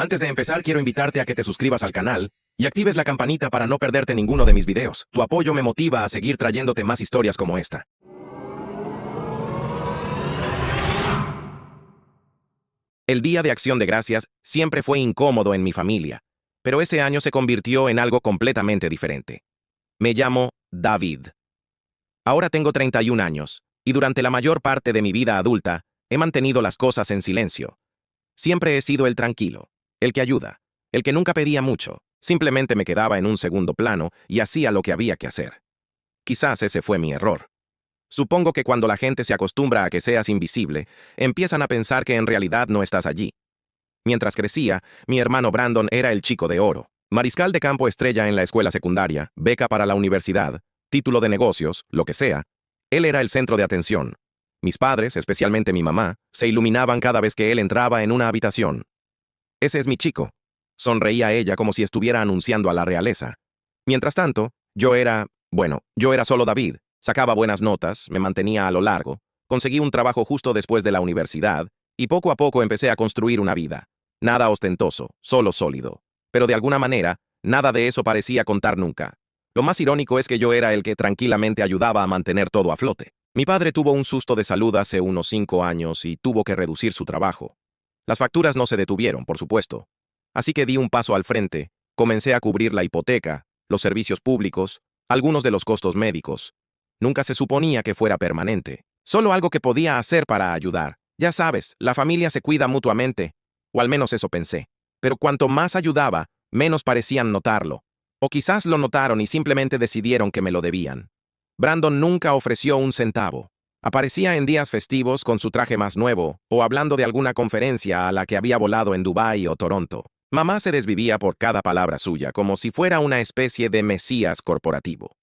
Antes de empezar, quiero invitarte a que te suscribas al canal y actives la campanita para no perderte ninguno de mis videos. Tu apoyo me motiva a seguir trayéndote más historias como esta. El Día de Acción de Gracias siempre fue incómodo en mi familia, pero ese año se convirtió en algo completamente diferente. Me llamo David. Ahora tengo 31 años, y durante la mayor parte de mi vida adulta he mantenido las cosas en silencio. Siempre he sido el tranquilo, el que ayuda, el que nunca pedía mucho, simplemente me quedaba en un segundo plano y hacía lo que había que hacer. Quizás ese fue mi error. Supongo que cuando la gente se acostumbra a que seas invisible, empiezan a pensar que en realidad no estás allí. Mientras crecía, mi hermano Brandon era el chico de oro. Mariscal de campo estrella en la escuela secundaria, beca para la universidad, título de negocios, lo que sea. Él era el centro de atención. Mis padres, especialmente mi mamá, se iluminaban cada vez que él entraba en una habitación. «Ese es mi chico», sonreía ella como si estuviera anunciando a la realeza. Mientras tanto, yo era solo David. Sacaba buenas notas, me mantenía a lo largo, conseguí un trabajo justo después de la universidad, y poco a poco empecé a construir una vida. Nada ostentoso, solo sólido. Pero de alguna manera, nada de eso parecía contar nunca. Lo más irónico es que yo era el que tranquilamente ayudaba a mantener todo a flote. Mi padre tuvo un susto de salud hace unos 5 años y tuvo que reducir su trabajo. Las facturas no se detuvieron, por supuesto. Así que di un paso al frente, comencé a cubrir la hipoteca, los servicios públicos, algunos de los costos médicos. Nunca se suponía que fuera permanente. Solo algo que podía hacer para ayudar. Ya sabes, la familia se cuida mutuamente. O al menos eso pensé. Pero cuanto más ayudaba, menos parecían notarlo. O quizás lo notaron y simplemente decidieron que me lo debían. Brandon nunca ofreció un centavo. Aparecía en días festivos con su traje más nuevo, o hablando de alguna conferencia a la que había volado en Dubái o Toronto. Mamá se desvivía por cada palabra suya, como si fuera una especie de mesías corporativo.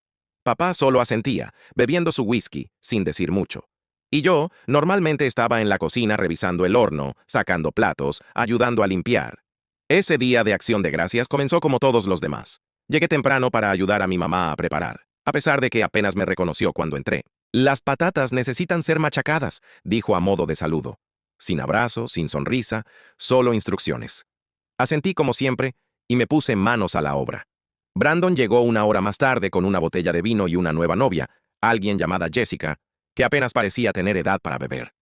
Papá solo asentía, bebiendo su whisky, sin decir mucho. Y yo, normalmente estaba en la cocina revisando el horno, sacando platos, ayudando a limpiar. Ese día de Acción de Gracias comenzó como todos los demás. Llegué temprano para ayudar a mi mamá a preparar, a pesar de que apenas me reconoció cuando entré. «Las patatas necesitan ser machacadas», dijo a modo de saludo. Sin abrazo, sin sonrisa, solo instrucciones. Asentí como siempre y me puse manos a la obra. Brandon llegó una hora más tarde con una botella de vino y una nueva novia, alguien llamada Jessica, que apenas parecía tener edad para beber.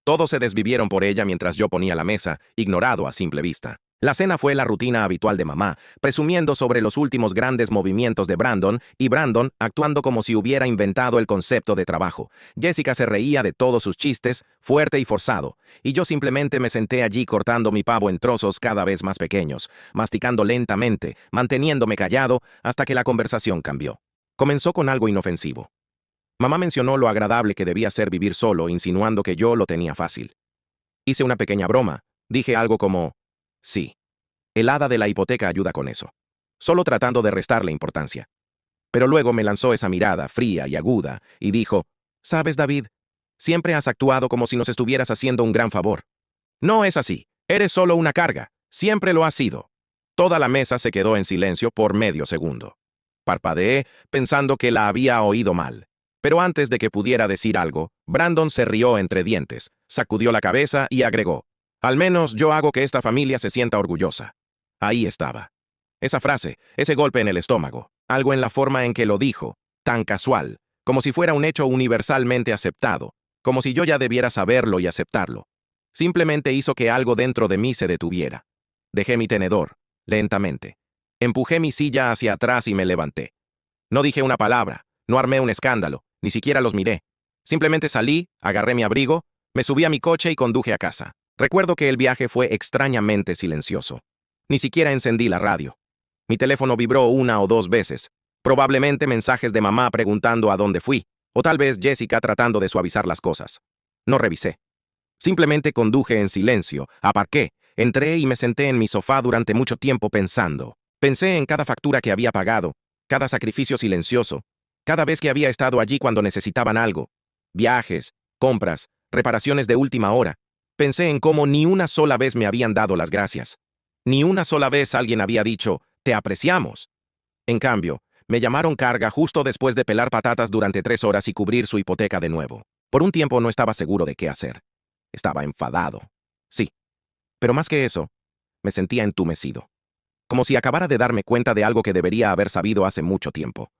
Todos se desvivieron por ella mientras yo ponía la mesa, ignorado a simple vista. La cena fue la rutina habitual de mamá, presumiendo sobre los últimos grandes movimientos de Brandon y Brandon actuando como si hubiera inventado el concepto de trabajo. Jessica se reía de todos sus chistes, fuerte y forzado, y yo simplemente me senté allí cortando mi pavo en trozos cada vez más pequeños, masticando lentamente, manteniéndome callado hasta que la conversación cambió. Comenzó con algo inofensivo. Mamá mencionó lo agradable que debía ser vivir solo, insinuando que yo lo tenía fácil. Hice una pequeña broma. Dije algo como: «Sí, el hada de la hipoteca ayuda con eso», solo tratando de restarle importancia. Pero luego me lanzó esa mirada fría y aguda y dijo: «¿Sabes, David? Siempre has actuado como si nos estuvieras haciendo un gran favor. No es así. Eres solo una carga. Siempre lo has sido». Toda la mesa se quedó en silencio por medio segundo. Parpadeé, pensando que la había oído mal. Pero antes de que pudiera decir algo, Brandon se rió entre dientes, sacudió la cabeza y agregó: «Al menos yo hago que esta familia se sienta orgullosa». Ahí estaba. Esa frase, ese golpe en el estómago, algo en la forma en que lo dijo, tan casual, como si fuera un hecho universalmente aceptado, como si yo ya debiera saberlo y aceptarlo. Simplemente hizo que algo dentro de mí se detuviera. Dejé mi tenedor, lentamente. Empujé mi silla hacia atrás y me levanté. No dije una palabra, no armé un escándalo, ni siquiera los miré. Simplemente salí, agarré mi abrigo, me subí a mi coche y conduje a casa. Recuerdo que el viaje fue extrañamente silencioso. Ni siquiera encendí la radio. Mi teléfono vibró 1 o 2 veces. Probablemente mensajes de mamá preguntando a dónde fui, o tal vez Jessica tratando de suavizar las cosas. No revisé. Simplemente conduje en silencio, aparqué, entré y me senté en mi sofá durante mucho tiempo pensando. Pensé en cada factura que había pagado, cada sacrificio silencioso, cada vez que había estado allí cuando necesitaban algo. Viajes, compras, reparaciones de última hora. Pensé en cómo ni una sola vez me habían dado las gracias. Ni una sola vez alguien había dicho: «Te apreciamos». En cambio, me llamaron carga justo después de pelar patatas durante 3 horas y cubrir su hipoteca de nuevo. Por un tiempo no estaba seguro de qué hacer. Estaba enfadado. Sí. Pero más que eso, me sentía entumecido. Como si acabara de darme cuenta de algo que debería haber sabido hace mucho tiempo.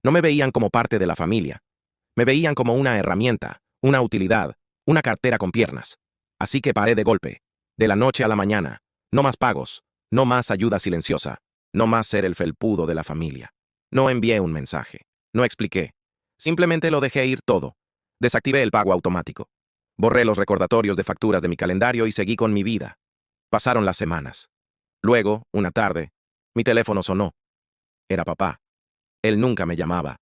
No me veían como parte de la familia. Me veían como una herramienta, una utilidad, una cartera con piernas. Así que paré de golpe. De la noche a la mañana. No más pagos. No más ayuda silenciosa. No más ser el felpudo de la familia. No envié un mensaje. No expliqué. Simplemente lo dejé ir todo. Desactivé el pago automático. Borré los recordatorios de facturas de mi calendario y seguí con mi vida. Pasaron las semanas. Luego, una tarde, mi teléfono sonó. Era papá. Él nunca me llamaba.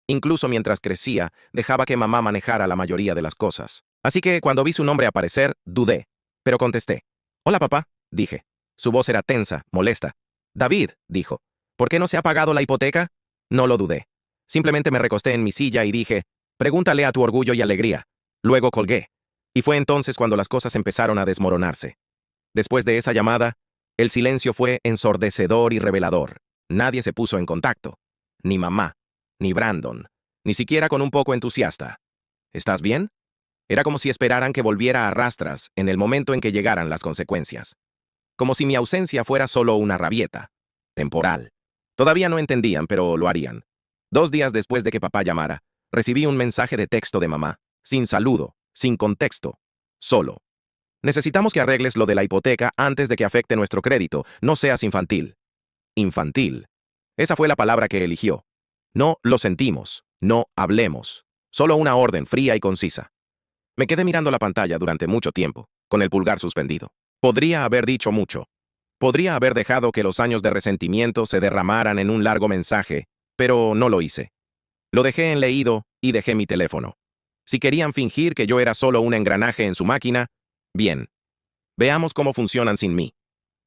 Incluso mientras crecía, dejaba que mamá manejara la mayoría de las cosas. Así que cuando vi su nombre aparecer, dudé. Pero contesté. Hola, papá, dije. Su voz era tensa, molesta. David, dijo. ¿Por qué no se ha pagado la hipoteca? No lo dudé. Simplemente me recosté en mi silla y dije, pregúntale a tu orgullo y alegría. Luego colgué. Y fue entonces cuando las cosas empezaron a desmoronarse. Después de esa llamada, el silencio fue ensordecedor y revelador. Nadie se puso en contacto. Ni mamá, ni Brandon, ni siquiera con un poco entusiasta. ¿Estás bien? Era como si esperaran que volviera a rastras en el momento en que llegaran las consecuencias. Como si mi ausencia fuera solo una rabieta. Temporal. Todavía no entendían, pero lo harían. 2 días después de que papá llamara, recibí un mensaje de texto de mamá, sin saludo, sin contexto, solo. Necesitamos que arregles lo de la hipoteca antes de que afecte nuestro crédito. No seas infantil. Infantil. Esa fue la palabra que eligió. No lo sentimos. No hablemos. Solo una orden fría y concisa. Me quedé mirando la pantalla durante mucho tiempo, con el pulgar suspendido. Podría haber dicho mucho. Podría haber dejado que los años de resentimiento se derramaran en un largo mensaje, pero no lo hice. Lo dejé en leído y dejé mi teléfono. Si querían fingir que yo era solo un engranaje en su máquina, bien. Veamos cómo funcionan sin mí.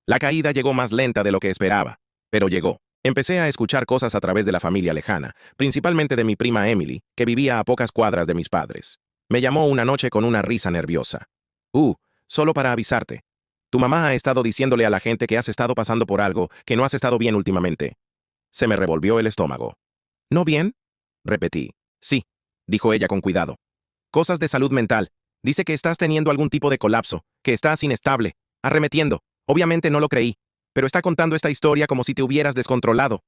La caída llegó más lenta de lo que esperaba, pero llegó. Empecé a escuchar cosas a través de la familia lejana, principalmente de mi prima Emily, que vivía a pocas cuadras de mis padres. Me llamó una noche con una risa nerviosa. Solo para avisarte. Tu mamá ha estado diciéndole a la gente que has estado pasando por algo, que no has estado bien últimamente. Se me revolvió el estómago. ¿No bien? Repetí. Sí, dijo ella con cuidado. Cosas de salud mental. Dice que estás teniendo algún tipo de colapso, que estás inestable, arremetiendo. Obviamente no lo creí, pero está contando esta historia como si te hubieras descontrolado.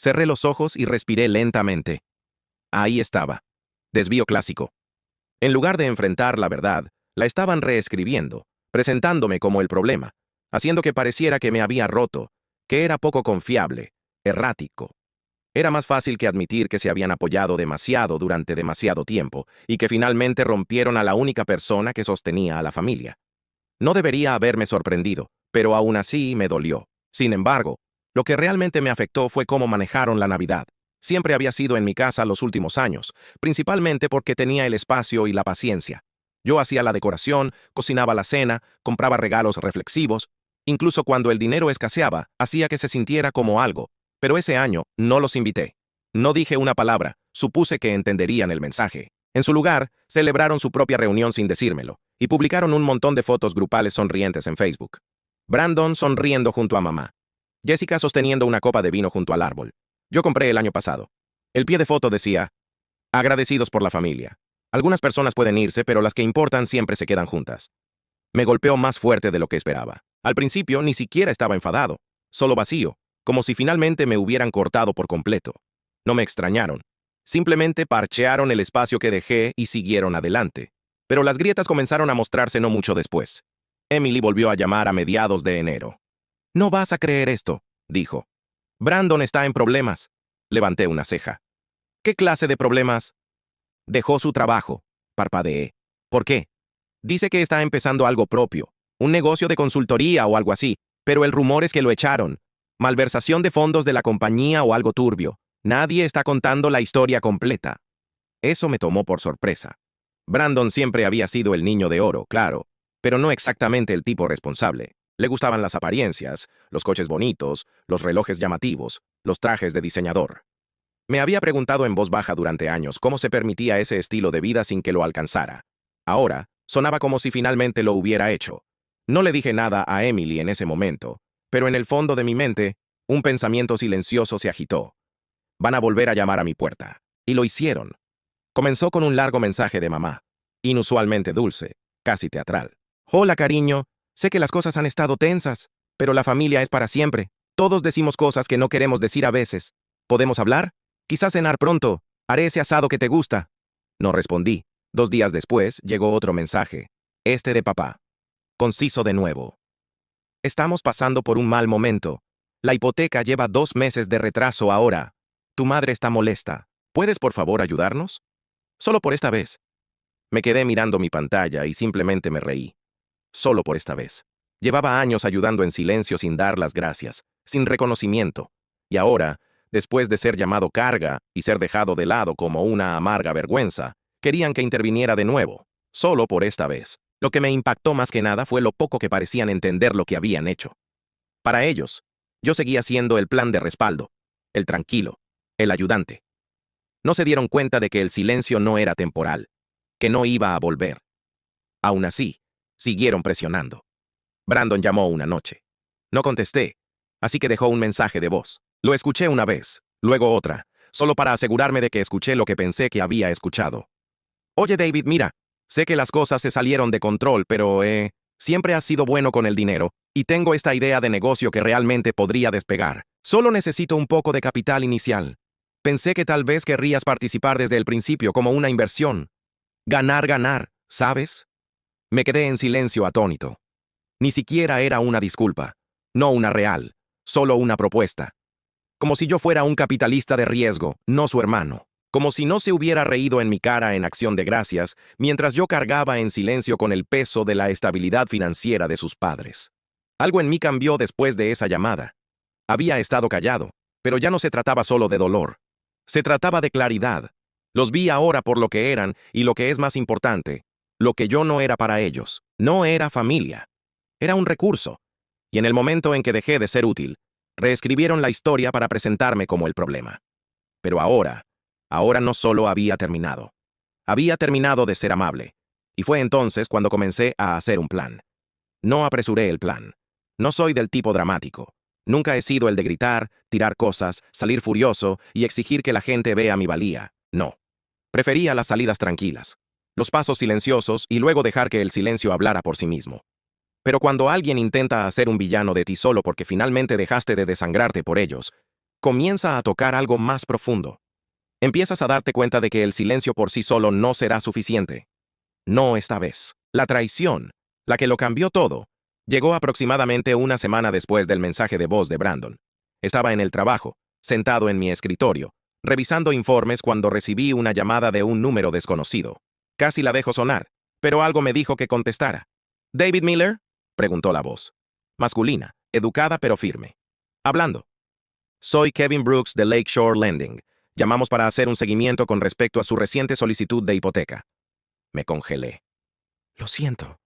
Cerré los ojos y respiré lentamente. Ahí estaba. Desvío clásico. En lugar de enfrentar la verdad, la estaban reescribiendo, presentándome como el problema, haciendo que pareciera que me había roto, que era poco confiable, errático. Era más fácil que admitir que se habían apoyado demasiado durante demasiado tiempo y que finalmente rompieron a la única persona que sostenía a la familia. No debería haberme sorprendido, pero aún así me dolió. Sin embargo, lo que realmente me afectó fue cómo manejaron la Navidad. Siempre había sido en mi casa los últimos años, principalmente porque tenía el espacio y la paciencia. Yo hacía la decoración, cocinaba la cena, compraba regalos reflexivos. Incluso cuando el dinero escaseaba, hacía que se sintiera como algo. Pero ese año no los invité. No dije una palabra, supuse que entenderían el mensaje. En su lugar, celebraron su propia reunión sin decírmelo, y publicaron un montón de fotos grupales sonrientes en Facebook. Brandon sonriendo junto a mamá. Jessica sosteniendo una copa de vino junto al árbol. Yo compré el año pasado. El pie de foto decía, agradecidos por la familia. Algunas personas pueden irse, pero las que importan siempre se quedan juntas. Me golpeó más fuerte de lo que esperaba. Al principio ni siquiera estaba enfadado, solo vacío, como si finalmente me hubieran cortado por completo. No me extrañaron. Simplemente parchearon el espacio que dejé y siguieron adelante. Pero las grietas comenzaron a mostrarse no mucho después. Emily volvió a llamar a mediados de enero. No vas a creer esto, dijo. Brandon está en problemas. Levanté una ceja. ¿Qué clase de problemas? Dejó su trabajo. Parpadeé. ¿Por qué? Dice que está empezando algo propio, un negocio de consultoría o algo así, pero el rumor es que lo echaron. Malversación de fondos de la compañía o algo turbio. Nadie está contando la historia completa. Eso me tomó por sorpresa. Brandon siempre había sido el niño de oro, claro, pero no exactamente el tipo responsable. Le gustaban las apariencias, los coches bonitos, los relojes llamativos, los trajes de diseñador. Me había preguntado en voz baja durante años cómo se permitía ese estilo de vida sin que lo alcanzara. Ahora, sonaba como si finalmente lo hubiera hecho. No le dije nada a Emily en ese momento, pero en el fondo de mi mente, un pensamiento silencioso se agitó. Van a volver a llamar a mi puerta. Y lo hicieron. Comenzó con un largo mensaje de mamá, inusualmente dulce, casi teatral. Hola, cariño. Sé que las cosas han estado tensas, pero la familia es para siempre. Todos decimos cosas que no queremos decir a veces. ¿Podemos hablar? Quizás cenar pronto. Haré ese asado que te gusta. No respondí. 2 días después llegó otro mensaje. Este de papá. Conciso de nuevo. Estamos pasando por un mal momento. La hipoteca lleva 2 meses de retraso ahora. Tu madre está molesta. ¿Puedes por favor ayudarnos? Solo por esta vez. Me quedé mirando mi pantalla y simplemente me reí. Solo por esta vez. Llevaba años ayudando en silencio sin dar las gracias, sin reconocimiento. Y ahora, después de ser llamado carga y ser dejado de lado como una amarga vergüenza, querían que interviniera de nuevo, solo por esta vez. Lo que me impactó más que nada fue lo poco que parecían entender lo que habían hecho. Para ellos, yo seguía siendo el plan de respaldo, el tranquilo, el ayudante. No se dieron cuenta de que el silencio no era temporal, que no iba a volver. Aún así, siguieron presionando. Brandon llamó una noche. No contesté, así que dejó un mensaje de voz. Lo escuché una vez, luego otra, solo para asegurarme de que escuché lo que pensé que había escuchado. Oye, David, mira, sé que las cosas se salieron de control, pero, siempre has sido bueno con el dinero, y tengo esta idea de negocio que realmente podría despegar. Solo necesito un poco de capital inicial. Pensé que tal vez querrías participar desde el principio como una inversión. Ganar, ganar, ¿sabes? Me quedé en silencio atónito. Ni siquiera era una disculpa, no una real, solo una propuesta. Como si yo fuera un capitalista de riesgo, no su hermano. Como si no se hubiera reído en mi cara en acción de gracias, mientras yo cargaba en silencio con el peso de la estabilidad financiera de sus padres. Algo en mí cambió después de esa llamada. Había estado callado, pero ya no se trataba solo de dolor. Se trataba de claridad. Los vi ahora por lo que eran y lo que es más importante, lo que yo no era para ellos. No era familia. Era un recurso. Y en el momento en que dejé de ser útil, reescribieron la historia para presentarme como el problema. Pero ahora no solo había terminado. Había terminado de ser amable. Y fue entonces cuando comencé a hacer un plan. No apresuré el plan. No soy del tipo dramático. Nunca he sido el de gritar, tirar cosas, salir furioso y exigir que la gente vea mi valía. No. Prefería las salidas tranquilas, los pasos silenciosos y luego dejar que el silencio hablara por sí mismo. Pero cuando alguien intenta hacer un villano de ti solo porque finalmente dejaste de desangrarte por ellos, comienza a tocar algo más profundo. Empiezas a darte cuenta de que el silencio por sí solo no será suficiente. No esta vez. La traición, la que lo cambió todo, llegó aproximadamente una semana después del mensaje de voz de Brandon. Estaba en el trabajo, sentado en mi escritorio, revisando informes cuando recibí una llamada de un número desconocido. Casi la dejo sonar, pero algo me dijo que contestara. ¿David Miller? Preguntó la voz. Masculina, educada pero firme. Hablando. Soy Kevin Brooks de Lakeshore Lending. Llamamos para hacer un seguimiento con respecto a su reciente solicitud de hipoteca. Me congelé. Lo siento.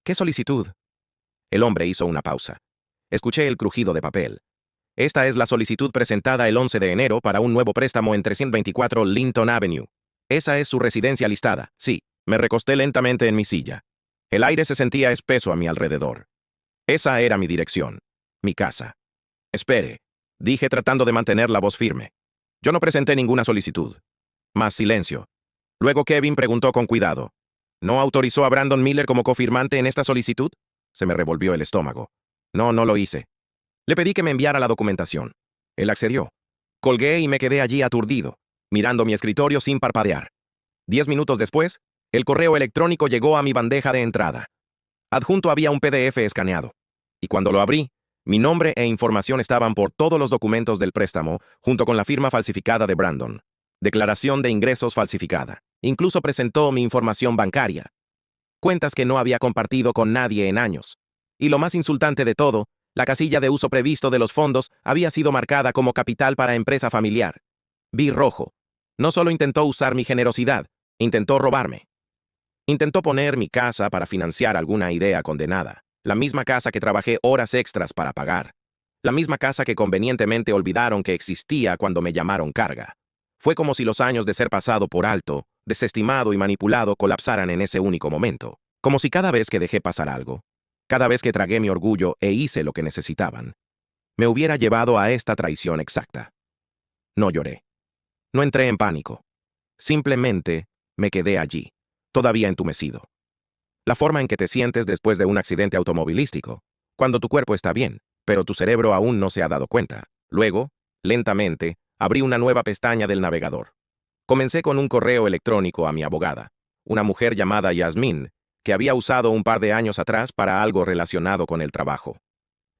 ¿Qué solicitud? El hombre hizo una pausa. Escuché el crujido de papel. Esta es la solicitud presentada el 11 de enero para un nuevo préstamo en 324 Linton Avenue. Esa es su residencia listada. Sí, me recosté lentamente en mi silla. El aire se sentía espeso a mi alrededor. Esa era mi dirección. Mi casa. Espere, dije tratando de mantener la voz firme. Yo no presenté ninguna solicitud. Más silencio. Luego Kevin preguntó con cuidado. ¿No autorizó a Brandon Miller como cofirmante en esta solicitud? Se me revolvió el estómago. No, no lo hice. Le pedí que me enviara la documentación. Él accedió. Colgué y me quedé allí aturdido, mirando mi escritorio sin parpadear. 10 minutos después, el correo electrónico llegó a mi bandeja de entrada. Adjunto había un PDF escaneado. Y cuando lo abrí, mi nombre e información estaban por todos los documentos del préstamo, junto con la firma falsificada de Brandon. Declaración de ingresos falsificada. Incluso presentó mi información bancaria. Cuentas que no había compartido con nadie en años. Y lo más insultante de todo, la casilla de uso previsto de los fondos había sido marcada como capital para empresa familiar. Vi rojo. No solo intentó usar mi generosidad, intentó robarme. Intentó poner mi casa para financiar alguna idea condenada. La misma casa que trabajé horas extras para pagar. La misma casa que convenientemente olvidaron que existía cuando me llamaron carga. Fue como si los años de ser pasado por alto, desestimado y manipulado colapsaran en ese único momento. Como si cada vez que dejé pasar algo, cada vez que tragué mi orgullo e hice lo que necesitaban, me hubiera llevado a esta traición exacta. No lloré. No entré en pánico. Simplemente me quedé allí, todavía entumecido. La forma en que te sientes después de un accidente automovilístico, cuando tu cuerpo está bien, pero tu cerebro aún no se ha dado cuenta. Luego, lentamente, abrí una nueva pestaña del navegador. Comencé con un correo electrónico a mi abogada, una mujer llamada Yasmín, que había usado un par de años atrás para algo relacionado con el trabajo.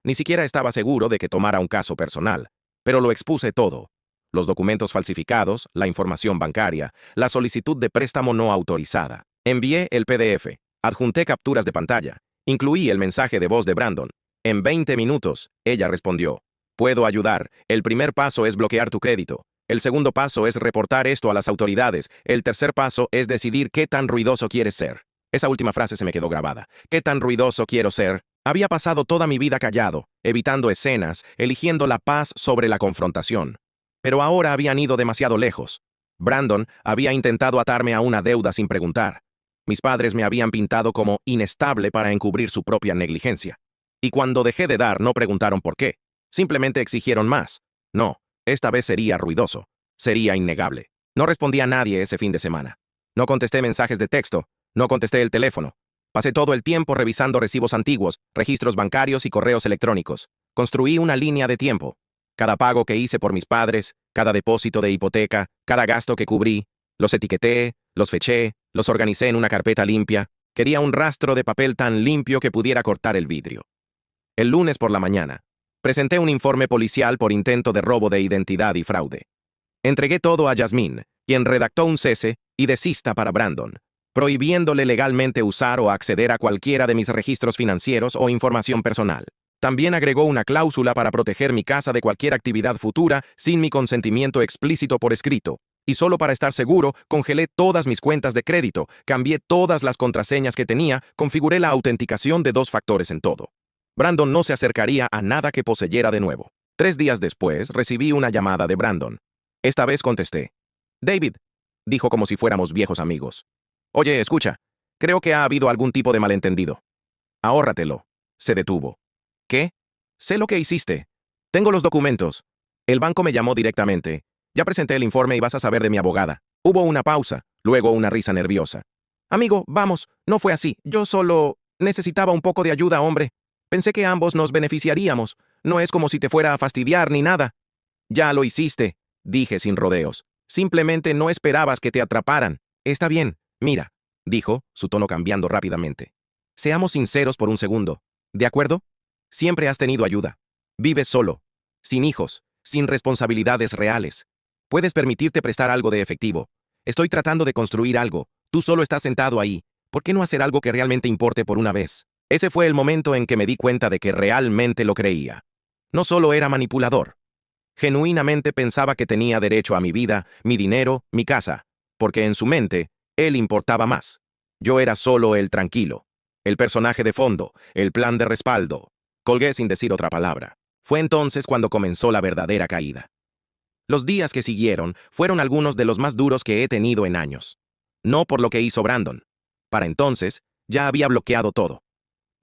Ni siquiera estaba seguro de que tomara un caso personal, pero lo expuse todo. Los documentos falsificados, la información bancaria, la solicitud de préstamo no autorizada. Envié el PDF, adjunté capturas de pantalla, incluí el mensaje de voz de Brandon. En 20 minutos, ella respondió: puedo ayudar, el primer paso es bloquear tu crédito. El segundo paso es reportar esto a las autoridades. El tercer paso es decidir qué tan ruidoso quieres ser. Esa última frase se me quedó grabada. ¿Qué tan ruidoso quiero ser? Había pasado toda mi vida callado, evitando escenas, eligiendo la paz sobre la confrontación. Pero ahora habían ido demasiado lejos. Brandon había intentado atarme a una deuda sin preguntar. Mis padres me habían pintado como inestable para encubrir su propia negligencia. Y cuando dejé de dar, no preguntaron por qué. Simplemente exigieron más. No, esta vez sería ruidoso. Sería innegable. No respondí a nadie ese fin de semana. No contesté mensajes de texto. No contesté el teléfono. Pasé todo el tiempo revisando recibos antiguos, registros bancarios y correos electrónicos. Construí una línea de tiempo. Cada pago que hice por mis padres, cada depósito de hipoteca, cada gasto que cubrí, los etiqueté, los feché, los organicé en una carpeta limpia. Quería un rastro de papel tan limpio que pudiera cortar el vidrio. El lunes por la mañana, presenté un informe policial por intento de robo de identidad y fraude. Entregué todo a Yasmín, quien redactó un cese y desista para Brandon, prohibiéndole legalmente usar o acceder a cualquiera de mis registros financieros o información personal. También agregó una cláusula para proteger mi casa de cualquier actividad futura sin mi consentimiento explícito por escrito. Y solo para estar seguro, congelé todas mis cuentas de crédito, cambié todas las contraseñas que tenía, configuré la autenticación de 2 factores en todo. Brandon no se acercaría a nada que poseyera de nuevo. 3 días después, recibí una llamada de Brandon. Esta vez contesté. David, dijo como si fuéramos viejos amigos. Oye, escucha, creo que ha habido algún tipo de malentendido. Ahórratelo. Se detuvo. ¿Qué? Sé lo que hiciste. Tengo los documentos. El banco me llamó directamente. Ya presenté el informe y vas a saber de mi abogada. Hubo una pausa, luego una risa nerviosa. Amigo, vamos, no fue así. Yo solo necesitaba un poco de ayuda, hombre. Pensé que ambos nos beneficiaríamos. No es como si te fuera a fastidiar ni nada. Ya lo hiciste, dije sin rodeos. Simplemente no esperabas que te atraparan. Está bien, mira, dijo, su tono cambiando rápidamente. Seamos sinceros por un segundo. ¿De acuerdo? Siempre has tenido ayuda. Vives solo, sin hijos, sin responsabilidades reales. Puedes permitirte prestar algo de efectivo. Estoy tratando de construir algo. Tú solo estás sentado ahí. ¿Por qué no hacer algo que realmente importe por una vez? Ese fue el momento en que me di cuenta de que realmente lo creía. No solo era manipulador. Genuinamente pensaba que tenía derecho a mi vida, mi dinero, mi casa, porque en su mente, él importaba más. Yo era solo el tranquilo, el personaje de fondo, el plan de respaldo. Colgué sin decir otra palabra. Fue entonces cuando comenzó la verdadera caída. Los días que siguieron fueron algunos de los más duros que he tenido en años. No por lo que hizo Brandon. Para entonces, ya había bloqueado todo.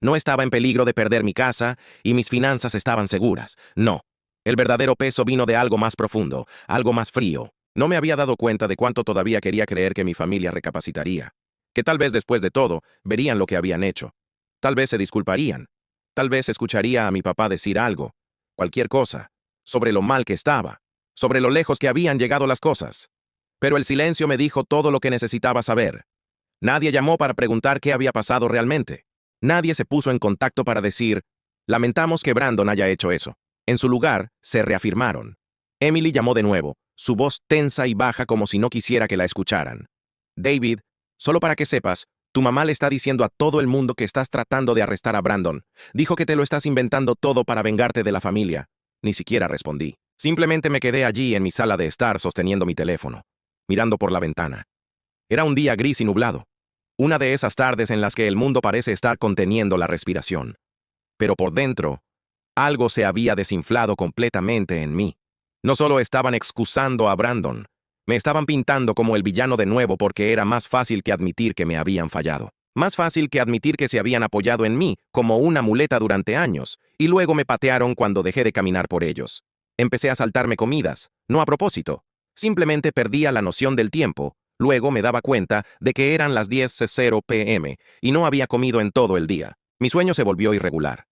No estaba en peligro de perder mi casa y mis finanzas estaban seguras. No. El verdadero peso vino de algo más profundo, algo más frío. No me había dado cuenta de cuánto todavía quería creer que mi familia recapacitaría. Que tal vez después de todo, verían lo que habían hecho. Tal vez se disculparían. Tal vez escucharía a mi papá decir algo, cualquier cosa, sobre lo mal que estaba, sobre lo lejos que habían llegado las cosas. Pero el silencio me dijo todo lo que necesitaba saber. Nadie llamó para preguntar qué había pasado realmente. Nadie se puso en contacto para decir, lamentamos que Brandon haya hecho eso. En su lugar, se reafirmaron. Emily llamó de nuevo, su voz tensa y baja como si no quisiera que la escucharan. David, solo para que sepas, tu mamá le está diciendo a todo el mundo que estás tratando de arrestar a Brandon. Dijo que te lo estás inventando todo para vengarte de la familia. Ni siquiera respondí. Simplemente me quedé allí en mi sala de estar sosteniendo mi teléfono, mirando por la ventana. Era un día gris y nublado. Una de esas tardes en las que el mundo parece estar conteniendo la respiración. Pero por dentro, algo se había desinflado completamente en mí. No solo estaban excusando a Brandon, me estaban pintando como el villano de nuevo porque era más fácil que admitir que me habían fallado. Más fácil que admitir que se habían apoyado en mí como una muleta durante años, y luego me patearon cuando dejé de caminar por ellos. Empecé a saltarme comidas, no a propósito. Simplemente perdía la noción del tiempo. Luego me daba cuenta de que eran las 10:00 p.m. y no había comido en todo el día. Mi sueño se volvió irregular.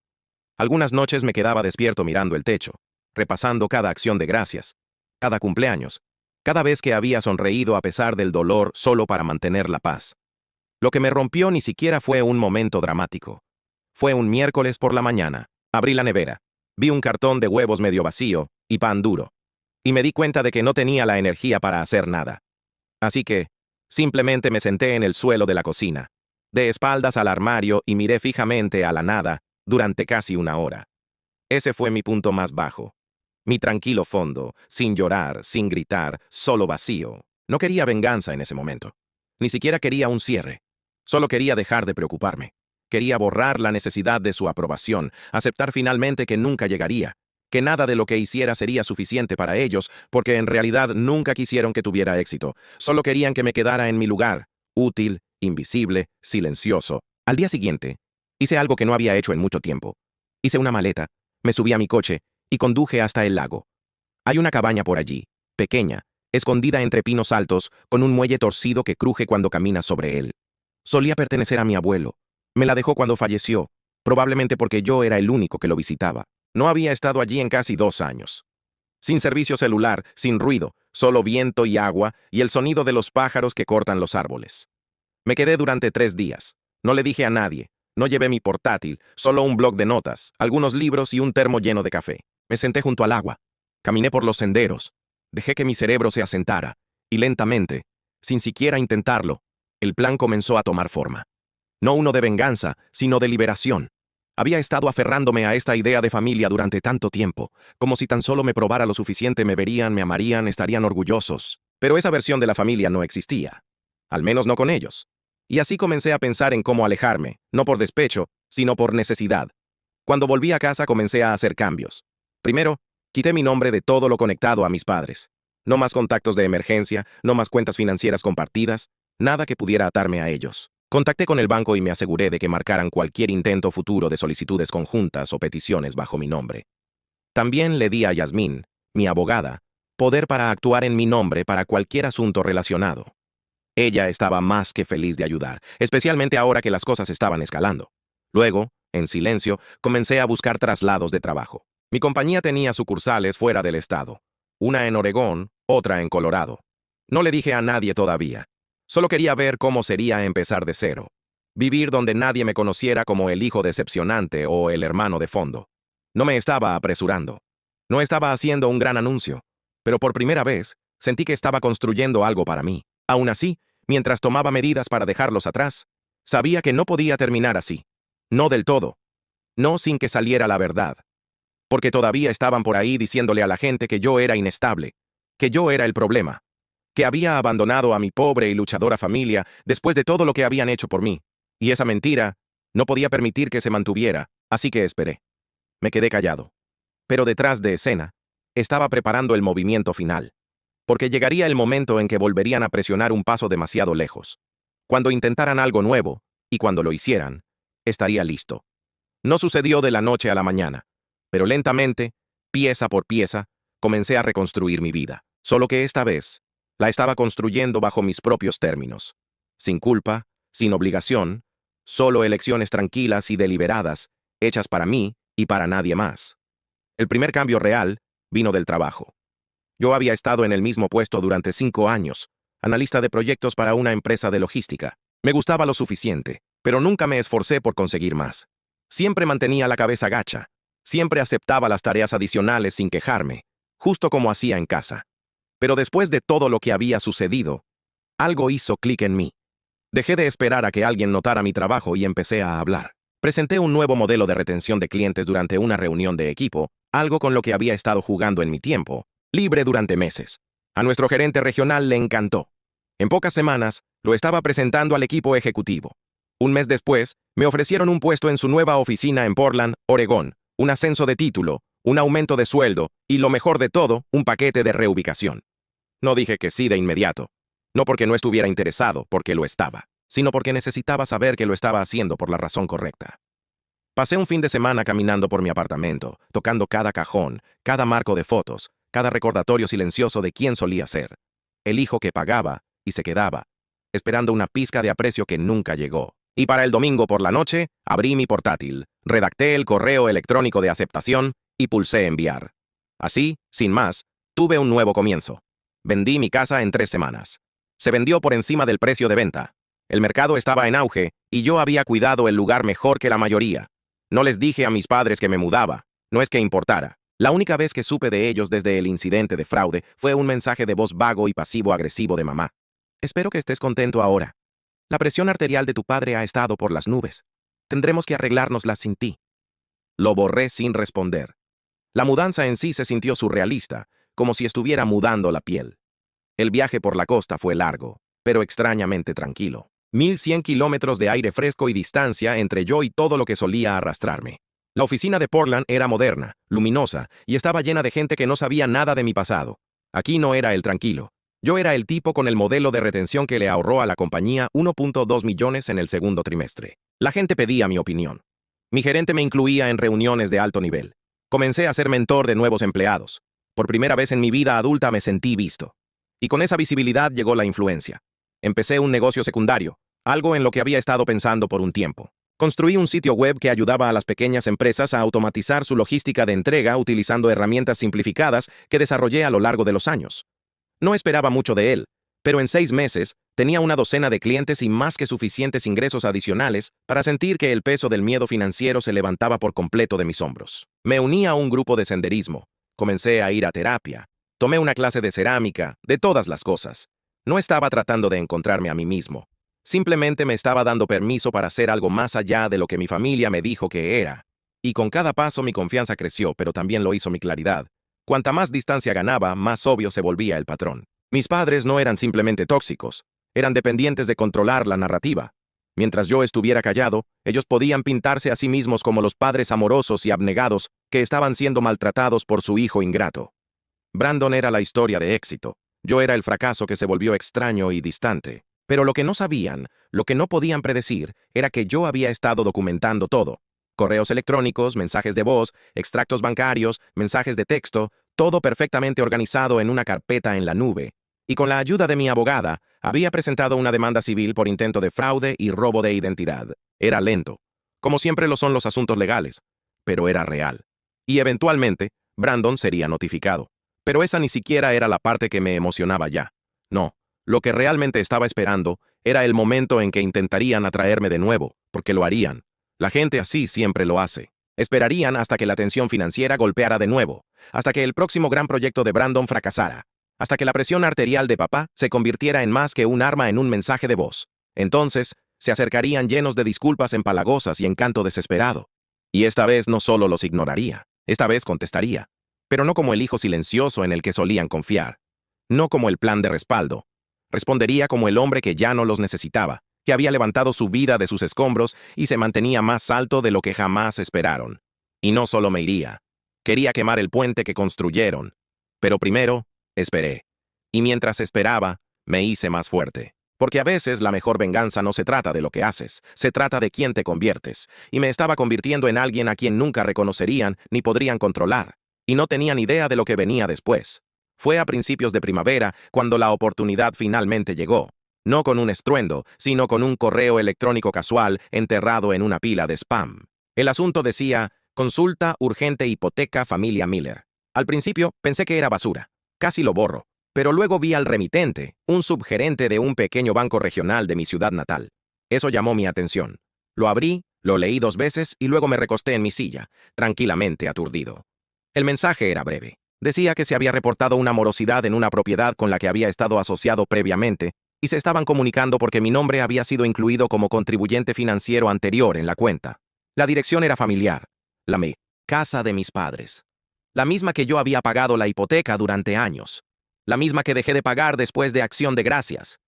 Algunas noches me quedaba despierto mirando el techo, repasando cada acción de gracias, cada cumpleaños, cada vez que había sonreído a pesar del dolor solo para mantener la paz. Lo que me rompió ni siquiera fue un momento dramático. Fue un miércoles por la mañana. Abrí la nevera. Vi un cartón de huevos medio vacío y pan duro. Y me di cuenta de que no tenía la energía para hacer nada. Así que, simplemente me senté en el suelo de la cocina, de espaldas al armario y miré fijamente a la nada durante casi una hora. Ese fue mi punto más bajo. Mi tranquilo fondo, sin llorar, sin gritar, solo vacío. No quería venganza en ese momento. Ni siquiera quería un cierre. Solo quería dejar de preocuparme. Quería borrar la necesidad de su aprobación, aceptar finalmente que nunca llegaría, que nada de lo que hiciera sería suficiente para ellos, porque en realidad nunca quisieron que tuviera éxito. Solo querían que me quedara en mi lugar, útil, invisible, silencioso. Al día siguiente, hice algo que no había hecho en mucho tiempo. Hice una maleta, me subí a mi coche y conduje hasta el lago. Hay una cabaña por allí, pequeña, escondida entre pinos altos, con un muelle torcido que cruje cuando caminas sobre él. Solía pertenecer a mi abuelo. Me la dejó cuando falleció, probablemente porque yo era el único que lo visitaba. No había estado allí en casi 2 años. Sin servicio celular, sin ruido, solo viento y agua y el sonido de los pájaros que cortan los árboles. Me quedé durante 3 días. No le dije a nadie. No llevé mi portátil, solo un bloc de notas, algunos libros y un termo lleno de café. Me senté junto al agua. Caminé por los senderos. Dejé que mi cerebro se asentara. Y lentamente, sin siquiera intentarlo, el plan comenzó a tomar forma. No uno de venganza, sino de liberación. Había estado aferrándome a esta idea de familia durante tanto tiempo, como si tan solo me probara lo suficiente me verían, me amarían, estarían orgullosos. Pero esa versión de la familia no existía. Al menos no con ellos. Y así comencé a pensar en cómo alejarme, no por despecho, sino por necesidad. Cuando volví a casa comencé a hacer cambios. Primero, quité mi nombre de todo lo conectado a mis padres. No más contactos de emergencia, no más cuentas financieras compartidas, nada que pudiera atarme a ellos. Contacté con el banco y me aseguré de que marcaran cualquier intento futuro de solicitudes conjuntas o peticiones bajo mi nombre. También le di a Yasmín, mi abogada, poder para actuar en mi nombre para cualquier asunto relacionado. Ella estaba más que feliz de ayudar, especialmente ahora que las cosas estaban escalando. Luego, en silencio, comencé a buscar traslados de trabajo. Mi compañía tenía sucursales fuera del estado, una en Oregón, otra en Colorado. No le dije a nadie todavía. Solo quería ver cómo sería empezar de cero. Vivir donde nadie me conociera como el hijo decepcionante o el hermano de fondo. No me estaba apresurando. No estaba haciendo un gran anuncio. Pero por primera vez, sentí que estaba construyendo algo para mí. Aún así, mientras tomaba medidas para dejarlos atrás, sabía que no podía terminar así. No del todo. No sin que saliera la verdad. Porque todavía estaban por ahí diciéndole a la gente que yo era inestable, que yo era el problema, que había abandonado a mi pobre y luchadora familia después de todo lo que habían hecho por mí. Y esa mentira no podía permitir que se mantuviera, así que esperé. Me quedé callado. Pero detrás de escena, estaba preparando el movimiento final. Porque llegaría el momento en que volverían a presionar un paso demasiado lejos. Cuando intentaran algo nuevo, y cuando lo hicieran, estaría listo. No sucedió de la noche a la mañana, pero lentamente, pieza por pieza, comencé a reconstruir mi vida. Solo que esta vez, la estaba construyendo bajo mis propios términos. Sin culpa, sin obligación, solo elecciones tranquilas y deliberadas, hechas para mí y para nadie más. El primer cambio real vino del trabajo. Yo había estado en el mismo puesto durante 5 años, analista de proyectos para una empresa de logística. Me gustaba lo suficiente, pero nunca me esforcé por conseguir más. Siempre mantenía la cabeza gacha. Siempre aceptaba las tareas adicionales sin quejarme, justo como hacía en casa. Pero después de todo lo que había sucedido, algo hizo clic en mí. Dejé de esperar a que alguien notara mi trabajo y empecé a hablar. Presenté un nuevo modelo de retención de clientes durante una reunión de equipo, algo con lo que había estado jugando en mi tiempo, libre durante meses. A nuestro gerente regional le encantó. En pocas semanas, lo estaba presentando al equipo ejecutivo. Un mes después, me ofrecieron un puesto en su nueva oficina en Portland, Oregón, un ascenso de título, un aumento de sueldo y, lo mejor de todo, un paquete de reubicación. No dije que sí de inmediato. No porque no estuviera interesado, porque lo estaba, sino porque necesitaba saber que lo estaba haciendo por la razón correcta. Pasé un fin de semana caminando por mi apartamento, tocando cada cajón, cada marco de fotos, cada recordatorio silencioso de quién solía ser. El hijo que pagaba, y se quedaba, esperando una pizca de aprecio que nunca llegó. Y para el domingo por la noche, abrí mi portátil, redacté el correo electrónico de aceptación y pulsé enviar. Así, sin más, tuve un nuevo comienzo. Vendí mi casa en 3 semanas. Se vendió por encima del precio de venta. El mercado estaba en auge y yo había cuidado el lugar mejor que la mayoría. No les dije a mis padres que me mudaba, no es que importara. La única vez que supe de ellos desde el incidente de fraude fue un mensaje de voz vago y pasivo-agresivo de mamá. Espero que estés contento ahora. La presión arterial de tu padre ha estado por las nubes. Tendremos que arreglárnoslas sin ti. Lo borré sin responder. La mudanza en sí se sintió surrealista, como si estuviera mudando la piel. El viaje por la costa fue largo, pero extrañamente tranquilo. 1100 kilómetros de aire fresco y distancia entre yo y todo lo que solía arrastrarme. La oficina de Portland era moderna, luminosa, y estaba llena de gente que no sabía nada de mi pasado. Aquí no era el tranquilo. Yo era el tipo con el modelo de retención que le ahorró a la compañía 1.2 millones en el segundo trimestre. La gente pedía mi opinión. Mi gerente me incluía en reuniones de alto nivel. Comencé a ser mentor de nuevos empleados. Por primera vez en mi vida adulta me sentí visto. Y con esa visibilidad llegó la influencia. Empecé un negocio secundario, algo en lo que había estado pensando por un tiempo. Construí un sitio web que ayudaba a las pequeñas empresas a automatizar su logística de entrega utilizando herramientas simplificadas que desarrollé a lo largo de los años. No esperaba mucho de él, pero en 6 meses tenía una docena de clientes y más que suficientes ingresos adicionales para sentir que el peso del miedo financiero se levantaba por completo de mis hombros. Me uní a un grupo de senderismo, comencé a ir a terapia, tomé una clase de cerámica, de todas las cosas. No estaba tratando de encontrarme a mí mismo. Simplemente me estaba dando permiso para hacer algo más allá de lo que mi familia me dijo que era. Y con cada paso mi confianza creció, pero también lo hizo mi claridad. Cuanta más distancia ganaba, más obvio se volvía el patrón. Mis padres no eran simplemente tóxicos, eran dependientes de controlar la narrativa. Mientras yo estuviera callado, ellos podían pintarse a sí mismos como los padres amorosos y abnegados que estaban siendo maltratados por su hijo ingrato. Brandon era la historia de éxito. Yo era el fracaso que se volvió extraño y distante. Pero lo que no sabían, lo que no podían predecir, era que yo había estado documentando todo. Correos electrónicos, mensajes de voz, extractos bancarios, mensajes de texto, todo perfectamente organizado en una carpeta en la nube. Y con la ayuda de mi abogada, había presentado una demanda civil por intento de fraude y robo de identidad. Era lento, como siempre lo son los asuntos legales, pero era real. Y eventualmente, Brandon sería notificado. Pero esa ni siquiera era la parte que me emocionaba ya. No, lo que realmente estaba esperando era el momento en que intentarían atraerme de nuevo, porque lo harían. La gente así siempre lo hace. Esperarían hasta que la tensión financiera golpeara de nuevo, hasta que el próximo gran proyecto de Brandon fracasara, hasta que la presión arterial de papá se convirtiera en más que un arma en un mensaje de voz. Entonces, se acercarían llenos de disculpas empalagosas y encanto desesperado. Y esta vez no solo los ignoraría, esta vez contestaría. Pero no como el hijo silencioso en el que solían confiar. No como el plan de respaldo. Respondería como el hombre que ya no los necesitaba, que había levantado su vida de sus escombros y se mantenía más alto de lo que jamás esperaron. Y no solo me iría. Quería quemar el puente que construyeron. Pero primero, esperé. Y mientras esperaba, me hice más fuerte. Porque a veces la mejor venganza no se trata de lo que haces, se trata de quién te conviertes. Y me estaba convirtiendo en alguien a quien nunca reconocerían ni podrían controlar. Y no tenían idea de lo que venía después. Fue a principios de primavera cuando la oportunidad finalmente llegó. No con un estruendo, sino con un correo electrónico casual enterrado en una pila de spam. El asunto decía, consulta urgente hipoteca familia Miller. Al principio pensé que era basura. Casi lo borro. Pero luego vi al remitente, un subgerente de un pequeño banco regional de mi ciudad natal. Eso llamó mi atención. Lo abrí, lo leí 2 veces y luego me recosté en mi silla, tranquilamente aturdido. El mensaje era breve. Decía que se había reportado una morosidad en una propiedad con la que había estado asociado previamente y se estaban comunicando porque mi nombre había sido incluido como contribuyente financiero anterior en la cuenta. La dirección era familiar, la casa de mis padres. La misma que yo había pagado la hipoteca durante años. La misma que dejé de pagar después de Acción de Gracias.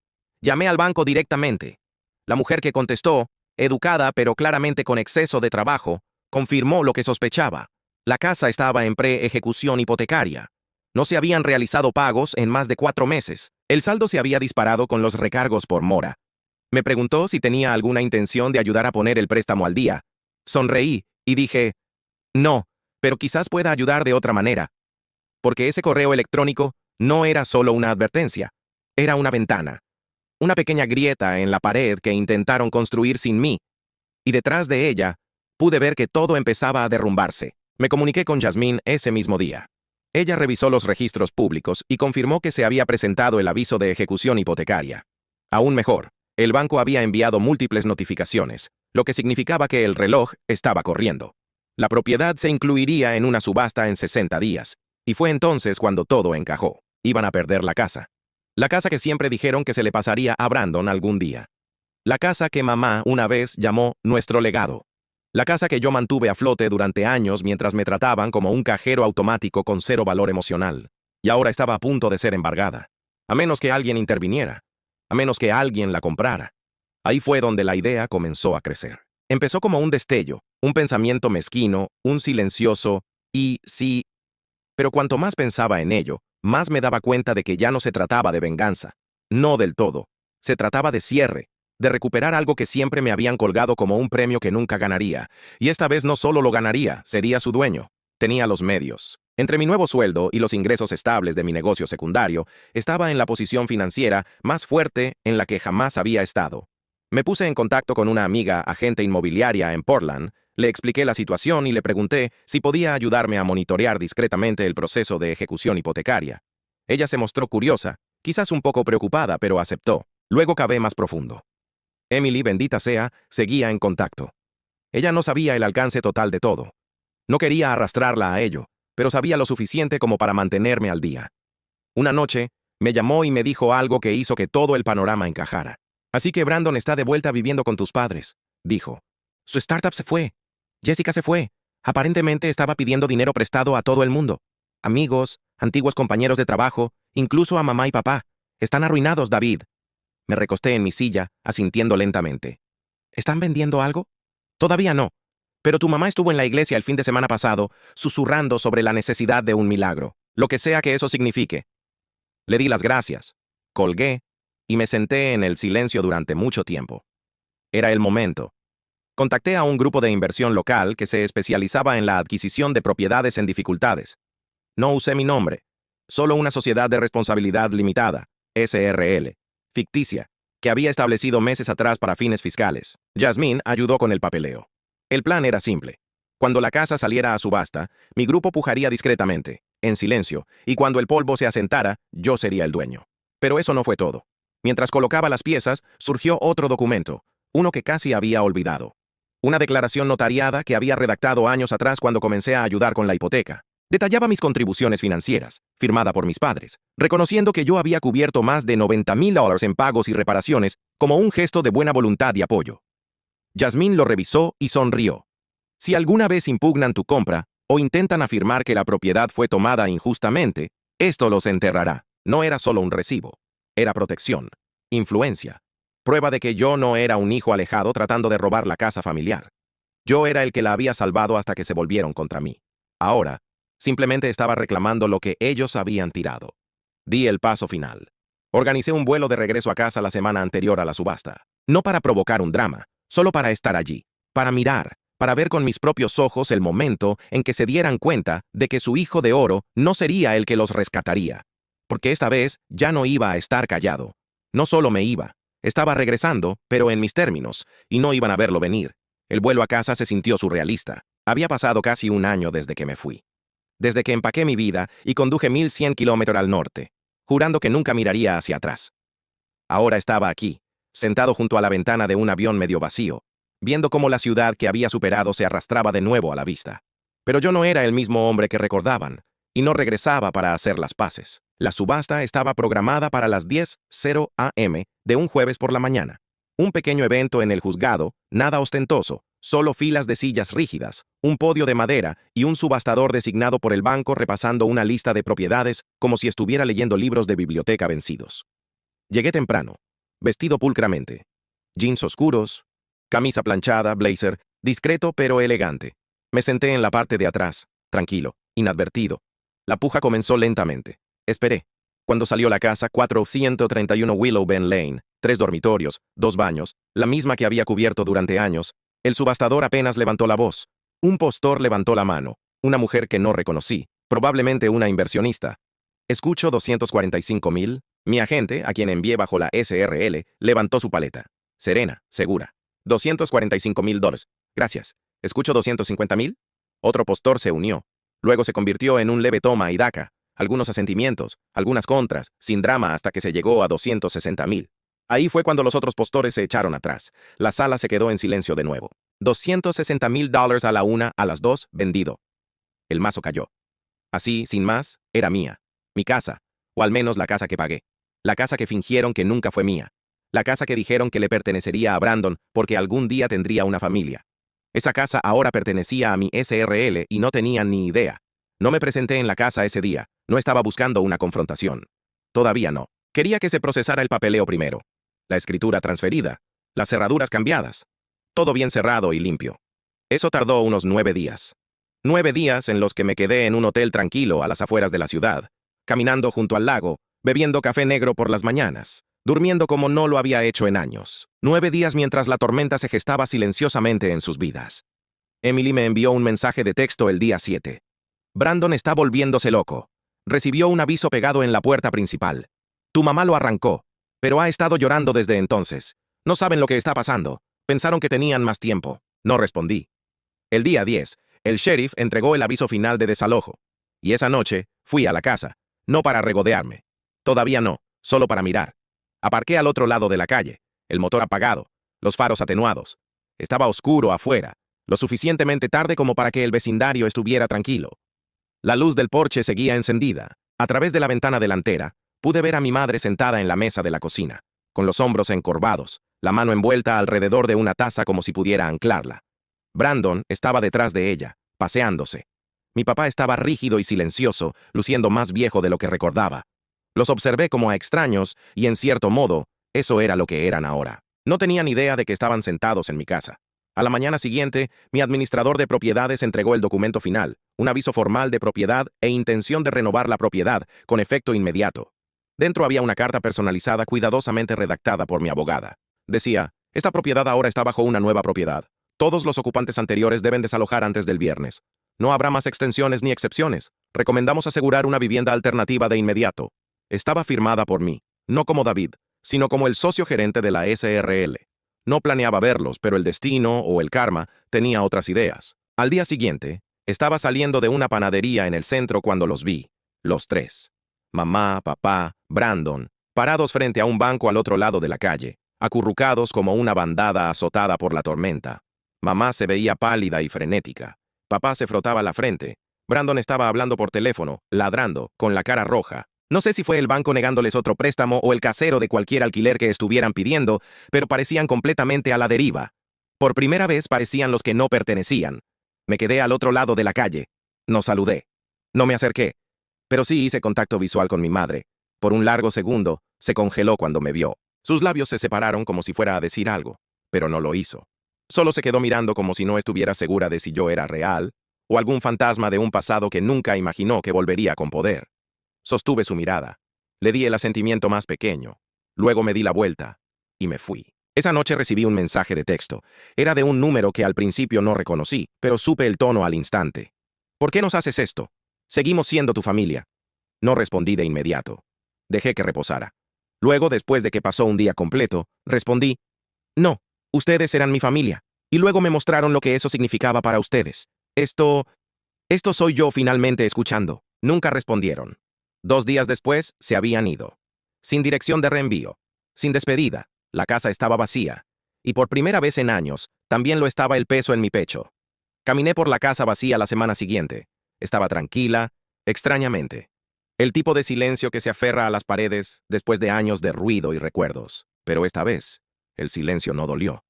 Llamé al banco directamente. La mujer que contestó, educada pero claramente con exceso de trabajo, confirmó lo que sospechaba. La casa estaba en pre-ejecución hipotecaria. No se habían realizado pagos en más de 4 meses. El saldo se había disparado con los recargos por mora. Me preguntó si tenía alguna intención de ayudar a poner el préstamo al día. Sonreí y dije, no, pero quizás pueda ayudar de otra manera. Porque ese correo electrónico no era solo una advertencia, era una ventana. Una pequeña grieta en la pared que intentaron construir sin mí, y detrás de ella pude ver que todo empezaba a derrumbarse. Me comuniqué con Jasmine ese mismo día. Ella revisó los registros públicos y confirmó que se había presentado el aviso de ejecución hipotecaria. Aún mejor, el banco había enviado múltiples notificaciones, lo que significaba que el reloj estaba corriendo. La propiedad se incluiría en una subasta en 60 días, y fue entonces cuando todo encajó. Iban a perder la casa. La casa que siempre dijeron que se le pasaría a Brandon algún día. La casa que mamá una vez llamó nuestro legado. La casa que yo mantuve a flote durante años mientras me trataban como un cajero automático con cero valor emocional. Y ahora estaba a punto de ser embargada. A menos que alguien interviniera. A menos que alguien la comprara. Ahí fue donde la idea comenzó a crecer. Empezó como un destello, un pensamiento mezquino, un silencioso, y sí. Pero cuanto más pensaba en ello, más me daba cuenta de que ya no se trataba de venganza. No del todo. Se trataba de cierre, de recuperar algo que siempre me habían colgado como un premio que nunca ganaría. Y esta vez no solo lo ganaría, sería su dueño. Tenía los medios. Entre mi nuevo sueldo y los ingresos estables de mi negocio secundario, estaba en la posición financiera más fuerte en la que jamás había estado. Me puse en contacto con una amiga agente inmobiliaria en Portland, le expliqué la situación y le pregunté si podía ayudarme a monitorear discretamente el proceso de ejecución hipotecaria. Ella se mostró curiosa, quizás un poco preocupada, pero aceptó. Luego cavé más profundo. Emily, bendita sea, seguía en contacto. Ella no sabía el alcance total de todo. No quería arrastrarla a ello, pero sabía lo suficiente como para mantenerme al día. Una noche, me llamó y me dijo algo que hizo que todo el panorama encajara. Así que Brandon está de vuelta viviendo con tus padres, dijo. Su startup se fue. Jessica se fue. Aparentemente estaba pidiendo dinero prestado a todo el mundo. Amigos, antiguos compañeros de trabajo, incluso a mamá y papá. Están arruinados, David. Me recosté en mi silla, asintiendo lentamente. ¿Están vendiendo algo? Todavía no. Pero tu mamá estuvo en la iglesia el fin de semana pasado, susurrando sobre la necesidad de un milagro, lo que sea que eso signifique. Le di las gracias, colgué, y me senté en el silencio durante mucho tiempo. Era el momento. Contacté a un grupo de inversión local que se especializaba en la adquisición de propiedades en dificultades. No usé mi nombre, solo una sociedad de responsabilidad limitada, SRL, ficticia, que había establecido meses atrás para fines fiscales. Jasmine ayudó con el papeleo. El plan era simple. Cuando la casa saliera a subasta, mi grupo pujaría discretamente, en silencio, y cuando el polvo se asentara, yo sería el dueño. Pero eso no fue todo. Mientras colocaba las piezas, surgió otro documento, uno que casi había olvidado. Una declaración notariada que había redactado años atrás cuando comencé a ayudar con la hipoteca. Detallaba mis contribuciones financieras, firmada por mis padres, reconociendo que yo había cubierto más de $90,000 en pagos y reparaciones como un gesto de buena voluntad y apoyo. Jasmine lo revisó y sonrió. Si alguna vez impugnan tu compra o intentan afirmar que la propiedad fue tomada injustamente, esto los enterrará. No era solo un recibo. Era protección, influencia, prueba de que yo no era un hijo alejado tratando de robar la casa familiar. Yo era el que la había salvado hasta que se volvieron contra mí. Ahora, simplemente estaba reclamando lo que ellos habían tirado. Di el paso final. Organicé un vuelo de regreso a casa la semana anterior a la subasta. No para provocar un drama, solo para estar allí, para mirar, para ver con mis propios ojos el momento en que se dieran cuenta de que su hijo de oro no sería el que los rescataría. Porque esta vez ya no iba a estar callado. No solo me iba, estaba regresando, pero en mis términos, y no iban a verlo venir. El vuelo a casa se sintió surrealista. Había pasado casi un año desde que me fui. Desde que empaqué mi vida y conduje 1,100 kilómetros al norte, jurando que nunca miraría hacia atrás. Ahora estaba aquí, sentado junto a la ventana de un avión medio vacío, viendo cómo la ciudad que había superado se arrastraba de nuevo a la vista. Pero yo no era el mismo hombre que recordaban, y no regresaba para hacer las paces. La subasta estaba programada para las 10:00 a.m. de un jueves por la mañana. Un pequeño evento en el juzgado, nada ostentoso, solo filas de sillas rígidas, un podio de madera y un subastador designado por el banco repasando una lista de propiedades como si estuviera leyendo libros de biblioteca vencidos. Llegué temprano, vestido pulcramente. Jeans oscuros, camisa planchada, blazer, discreto pero elegante. Me senté en la parte de atrás, tranquilo, inadvertido. La puja comenzó lentamente. Esperé. Cuando salió la casa, 431 Willow Bend Lane, 3 dormitorios, 2 baños, la misma que había cubierto durante años, el subastador apenas levantó la voz. Un postor levantó la mano, una mujer que no reconocí, probablemente una inversionista. Escucho 245,000, Mi agente, a quien envié bajo la SRL, levantó su paleta. Serena, segura. $245,000. Gracias. ¿Escucho 250,000? Otro postor se unió. Luego se convirtió en un leve toma y daca. Algunos asentimientos, algunas contras, sin drama hasta que se llegó a 260,000. Ahí fue cuando los otros postores se echaron atrás. La sala se quedó en silencio de nuevo. $260,000 a la una, a las dos, vendido. El mazo cayó. Así, sin más, era mía. Mi casa, o al menos la casa que pagué. La casa que fingieron que nunca fue mía. La casa que dijeron que le pertenecería a Brandon porque algún día tendría una familia. Esa casa ahora pertenecía a mi SRL y no tenían ni idea. No me presenté en la casa ese día. No estaba buscando una confrontación. Todavía no. Quería que se procesara el papeleo primero. La escritura transferida. Las cerraduras cambiadas. Todo bien cerrado y limpio. Eso tardó unos 9 días. 9 días en los que me quedé en un hotel tranquilo a las afueras de la ciudad, caminando junto al lago, bebiendo café negro por las mañanas, durmiendo como no lo había hecho en años. 9 días mientras la tormenta se gestaba silenciosamente en sus vidas. Emily me envió un mensaje de texto el día 7. Brandon está volviéndose loco. Recibió un aviso pegado en la puerta principal. Tu mamá lo arrancó, pero ha estado llorando desde entonces. No saben lo que está pasando. Pensaron que tenían más tiempo. No respondí. El día 10, el sheriff entregó el aviso final de desalojo. Y esa noche fui a la casa, no para regodearme. Todavía no, solo para mirar. Aparqué al otro lado de la calle, el motor apagado, los faros atenuados. Estaba oscuro afuera, lo suficientemente tarde como para que el vecindario estuviera tranquilo. La luz del porche seguía encendida. A través de la ventana delantera, pude ver a mi madre sentada en la mesa de la cocina, con los hombros encorvados, la mano envuelta alrededor de una taza como si pudiera anclarla. Brandon estaba detrás de ella, paseándose. Mi papá estaba rígido y silencioso, luciendo más viejo de lo que recordaba. Los observé como a extraños y, en cierto modo, eso era lo que eran ahora. No tenían idea de que estaban sentados en mi casa. A la mañana siguiente, mi administrador de propiedades entregó el documento final, un aviso formal de propiedad e intención de renovar la propiedad, con efecto inmediato. Dentro había una carta personalizada cuidadosamente redactada por mi abogada. Decía, esta propiedad ahora está bajo una nueva propiedad. Todos los ocupantes anteriores deben desalojar antes del viernes. No habrá más extensiones ni excepciones. Recomendamos asegurar una vivienda alternativa de inmediato. Estaba firmada por mí, no como David, sino como el socio gerente de la SRL. No planeaba verlos, pero el destino o el karma tenía otras ideas. Al día siguiente, estaba saliendo de una panadería en el centro cuando los vi, los tres. Mamá, papá, Brandon, parados frente a un banco al otro lado de la calle, acurrucados como una bandada azotada por la tormenta. Mamá se veía pálida y frenética. Papá se frotaba la frente. Brandon estaba hablando por teléfono, ladrando, con la cara roja. No sé si fue el banco negándoles otro préstamo o el casero de cualquier alquiler que estuvieran pidiendo, pero parecían completamente a la deriva. Por primera vez parecían los que no pertenecían. Me quedé al otro lado de la calle. No saludé. No me acerqué. Pero sí hice contacto visual con mi madre. Por un largo segundo, se congeló cuando me vio. Sus labios se separaron como si fuera a decir algo, pero no lo hizo. Solo se quedó mirando como si no estuviera segura de si yo era real o algún fantasma de un pasado que nunca imaginó que volvería con poder. Sostuve su mirada. Le di el asentimiento más pequeño. Luego me di la vuelta y me fui. Esa noche recibí un mensaje de texto. Era de un número que al principio no reconocí, pero supe el tono al instante. ¿Por qué nos haces esto? Seguimos siendo tu familia. No respondí de inmediato. Dejé que reposara. Luego, después de que pasó un día completo, respondí, no, ustedes eran mi familia. Y luego me mostraron lo que eso significaba para ustedes. Esto soy yo finalmente escuchando. Nunca respondieron. 2 días después, se habían ido. Sin dirección de reenvío. Sin despedida. La casa estaba vacía. Y por primera vez en años, también lo estaba el peso en mi pecho. Caminé por la casa vacía la semana siguiente. Estaba tranquila, extrañamente. El tipo de silencio que se aferra a las paredes después de años de ruido y recuerdos. Pero esta vez, el silencio no dolió.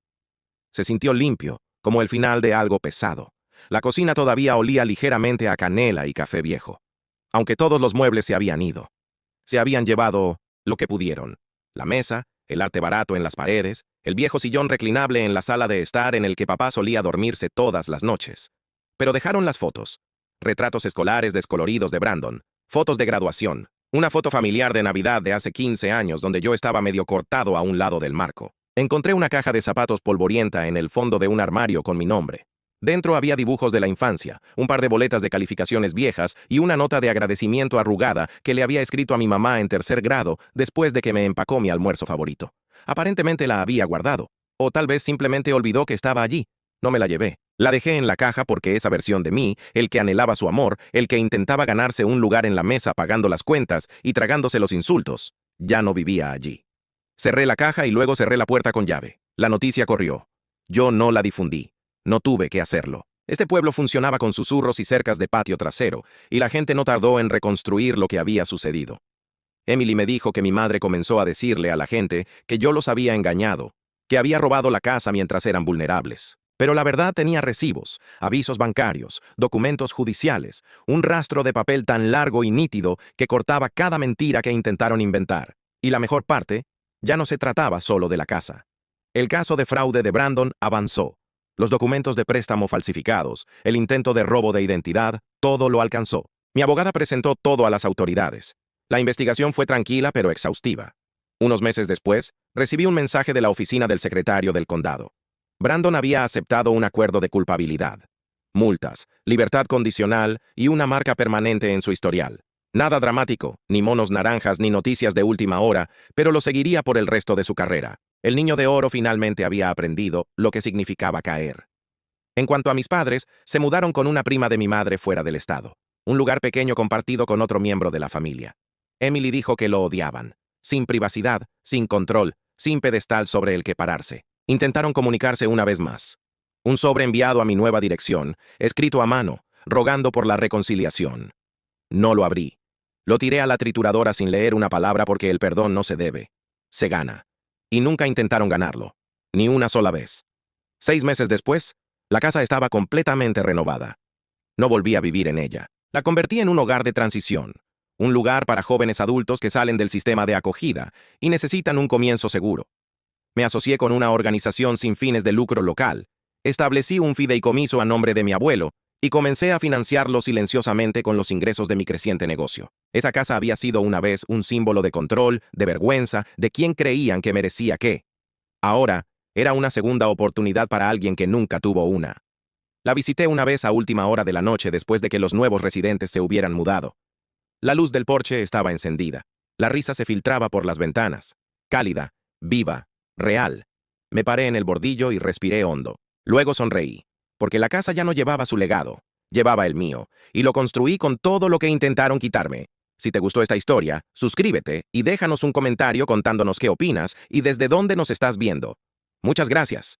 Se sintió limpio, como el final de algo pesado. La cocina todavía olía ligeramente a canela y café viejo. Aunque todos los muebles se habían ido. Se habían llevado lo que pudieron. La mesa, el arte barato en las paredes, el viejo sillón reclinable en la sala de estar en el que papá solía dormirse todas las noches. Pero dejaron las fotos. Retratos escolares descoloridos de Brandon, fotos de graduación, una foto familiar de Navidad de hace 15 años donde yo estaba medio cortado a un lado del marco. Encontré una caja de zapatos polvorienta en el fondo de un armario con mi nombre. Dentro había dibujos de la infancia, un par de boletas de calificaciones viejas y una nota de agradecimiento arrugada que le había escrito a mi mamá en tercer grado después de que me empacó mi almuerzo favorito. Aparentemente la había guardado, o tal vez simplemente olvidó que estaba allí. No me la llevé. La dejé en la caja porque esa versión de mí, el que anhelaba su amor, el que intentaba ganarse un lugar en la mesa pagando las cuentas y tragándose los insultos, ya no vivía allí. Cerré la caja y luego cerré la puerta con llave. La noticia corrió. Yo no la difundí. No tuve que hacerlo. Este pueblo funcionaba con susurros y cercas de patio trasero, y la gente no tardó en reconstruir lo que había sucedido. Emily me dijo que mi madre comenzó a decirle a la gente que yo los había engañado, que había robado la casa mientras eran vulnerables. Pero la verdad tenía recibos, avisos bancarios, documentos judiciales, un rastro de papel tan largo y nítido que cortaba cada mentira que intentaron inventar. Y la mejor parte, ya no se trataba solo de la casa. El caso de fraude de Brandon avanzó. Los documentos de préstamo falsificados, el intento de robo de identidad, todo lo alcanzó. Mi abogada presentó todo a las autoridades. La investigación fue tranquila pero exhaustiva. Unos meses después, recibí un mensaje de la oficina del secretario del condado. Brandon había aceptado un acuerdo de culpabilidad. Multas, libertad condicional y una marca permanente en su historial. Nada dramático, ni monos naranjas ni noticias de última hora, pero lo seguiría por el resto de su carrera. El niño de oro finalmente había aprendido lo que significaba caer. En cuanto a mis padres, se mudaron con una prima de mi madre fuera del estado. Un lugar pequeño compartido con otro miembro de la familia. Emily dijo que lo odiaban. Sin privacidad, sin control, sin pedestal sobre el que pararse. Intentaron comunicarse una vez más. Un sobre enviado a mi nueva dirección, escrito a mano, rogando por la reconciliación. No lo abrí. Lo tiré a la trituradora sin leer una palabra porque el perdón no se debe. Se gana. Y nunca intentaron ganarlo. Ni una sola vez. 6 meses después, la casa estaba completamente renovada. No volví a vivir en ella. La convertí en un hogar de transición. Un lugar para jóvenes adultos que salen del sistema de acogida y necesitan un comienzo seguro. Me asocié con una organización sin fines de lucro local. Establecí un fideicomiso a nombre de mi abuelo y comencé a financiarlo silenciosamente con los ingresos de mi creciente negocio. Esa casa había sido una vez un símbolo de control, de vergüenza, de quien creían que merecía qué. Ahora, era una segunda oportunidad para alguien que nunca tuvo una. La visité una vez a última hora de la noche después de que los nuevos residentes se hubieran mudado. La luz del porche estaba encendida. La risa se filtraba por las ventanas. Cálida, viva, real. Me paré en el bordillo y respiré hondo. Luego sonreí, porque la casa ya no llevaba su legado, llevaba el mío, y lo construí con todo lo que intentaron quitarme. Si te gustó esta historia, suscríbete y déjanos un comentario contándonos qué opinas y desde dónde nos estás viendo. Muchas gracias.